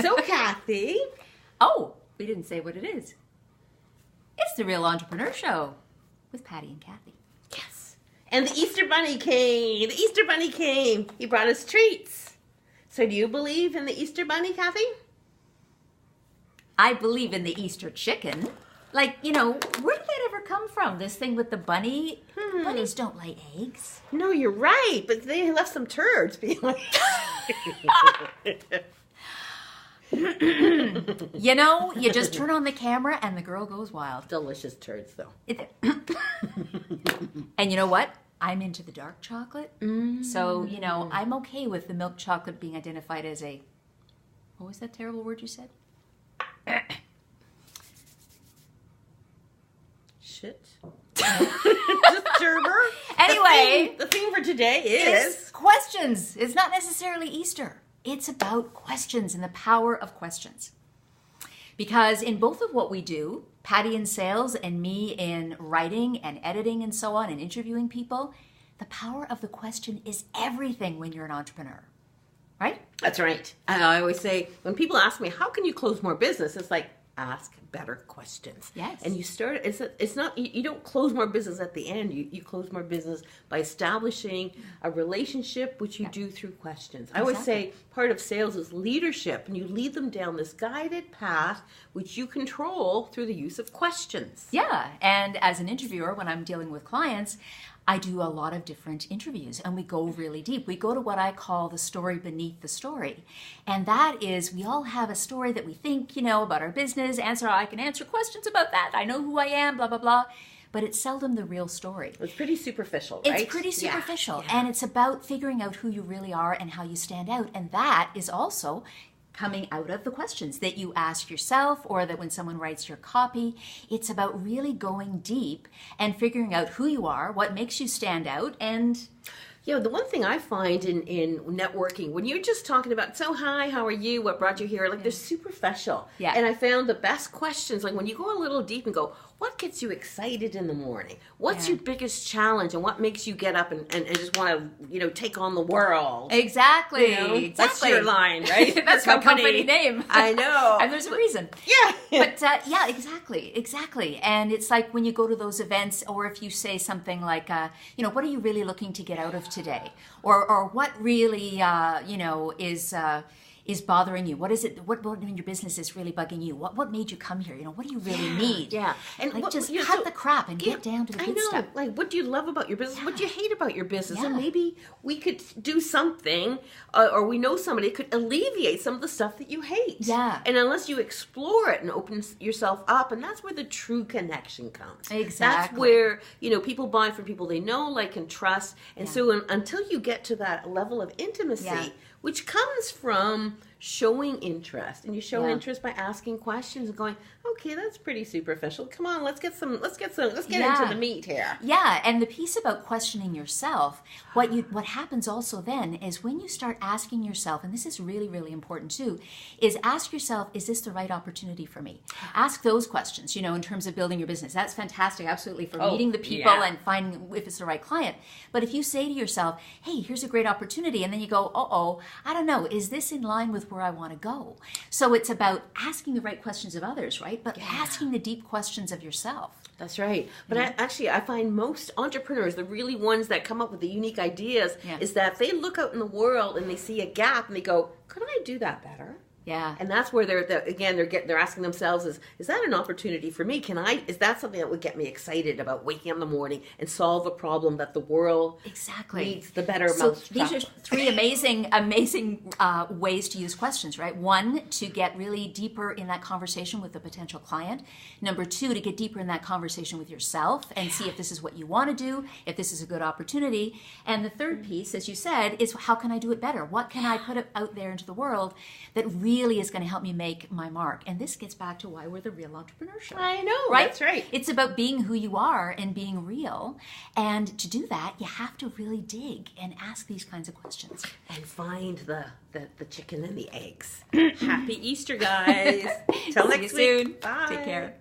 So, Kathy. Oh, we didn't say what it is. It's the Real Entrepreneur Show with Patti and Kathy. Yes. And the Easter Bunny came. The Easter Bunny came. He brought us treats. So do you believe in the Easter Bunny, Kathy? I believe in the Easter chicken. Like, where did that ever come from? This thing with the bunny? Bunnies don't lay eggs. No, you're right. But they left some turds behind. You just turn on the camera and the girl goes wild. Delicious turds, though. And you know what? I'm into the dark chocolate. So, I'm okay with the milk chocolate being identified as a... What was that terrible word you said? Shit. Disturber. Anyway. The theme for today is... questions. It's not necessarily Easter. It's about questions and the power of questions. Because in both of what we do, Patti in sales and me in writing and editing and so on and interviewing people, the power of the question is everything when you're an entrepreneur. Right? That's right. I always say, when people ask me, how can you close more business? It's like, ask better questions. Yes. And you start, it's not, you don't close more business at the end. You close more business by establishing a relationship, which you do through questions. I always say part of sales is leadership, and you lead them down this guided path, which you control through the use of questions. Yeah. And as an interviewer, when I'm dealing with clients, I do a lot of different interviews and we go really deep. We go to what I call the story beneath the story. And that is, we all have a story that we think, about our business. I can answer questions about that. I know who I am, blah, blah, blah. But it's seldom the real story. It's pretty superficial, right? It's pretty superficial. Yeah. And it's about figuring out who you really are and how you stand out. And that is also coming out of the questions that you ask yourself, or that when someone writes your copy. It's about really going deep and figuring out who you are, what makes you stand out, and... The one thing I find in networking, when you're just talking about, so hi, how are you, what brought you here, they're superficial. Yeah. And I found the best questions, when you go a little deep and go, what gets you excited in the morning? What's your biggest challenge, and what makes you get up and just want to, take on the world? Exactly. Exactly. That's your line, right? That's my company name. I know. And there's a reason. Yeah. But exactly. And it's like when you go to those events, or if you say something like, what are you really looking to get out of today? Or what really, is bothering you? What is it? What in your business is really bugging you? What made you come here? What do you really need? Yeah, and just cut the crap and get down to the good stuff. What do you love about your business? Yeah. What do you hate about your business? Yeah. And maybe we could do something, or we know somebody that could alleviate some of the stuff that you hate. Yeah. And unless you explore it and open yourself up, and that's where the true connection comes. Exactly. That's where people buy from people they know, like, and trust. And so until you get to that level of intimacy, which comes from showing interest, and you show interest by asking questions and going, okay, that's pretty superficial. Come on, let's get into the meat here. Yeah, and the piece about questioning yourself, what happens also then is when you start asking yourself, and this is really, really important too, is ask yourself, is this the right opportunity for me? Ask those questions, in terms of building your business. That's fantastic, absolutely, for meeting the people and finding if it's the right client. But if you say to yourself, hey, here's a great opportunity, and then you go, I don't know, is this in line with where I want to go? So it's about asking the right questions of others, right? But asking the deep questions of yourself. That's right. But I find most entrepreneurs, the really ones that come up with the unique ideas, is that they look out in the world and they see a gap and they go, could I do that better? Yeah. And that's where they're asking themselves, is that an opportunity for me? Is that something that would get me excited about waking up in the morning and solve a problem that the world needs the better mousetrap? These are three amazing ways to use questions, right? One, to get really deeper in that conversation with the potential client. Number two, to get deeper in that conversation with yourself and see if this is what you want to do, if this is a good opportunity. And the third piece, as you said, is how can I do it better? What can I put out there into the world that really is going to help me make my mark? And this gets back to why we're the Real Entrepreneur Show. I know, right? That's right. It's about being who you are and being real. And to do that, you have to really dig and ask these kinds of questions. And find the chicken and the eggs. Happy Easter, guys. Till next week. See you soon. Bye. Take care.